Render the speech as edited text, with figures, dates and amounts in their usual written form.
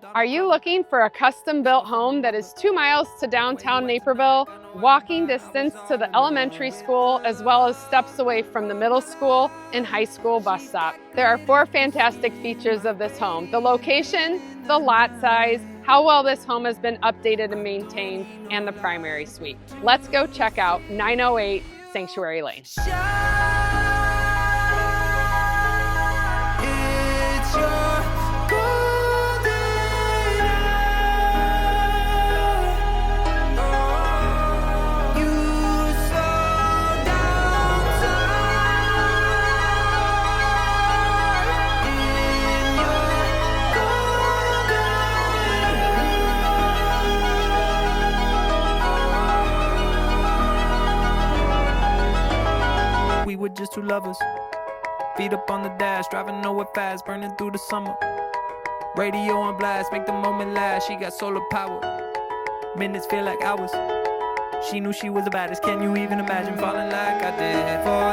Are you looking for a custom-built home that is 2 miles to downtown Naperville, walking distance to the elementary school, as well as steps away from the middle school and high school bus stop? There are 4 fantastic features of this home: the location, the lot size, how well this home has been updated and maintained, and the primary suite. Let's go check out 908 Sanctuary Lane. We were just 2 lovers, feet up on the dash, driving nowhere fast, burning through the summer. Radio on blast, make the moment last. She got solar power, minutes feel like hours. She knew she was the baddest. Can you even imagine falling like I did for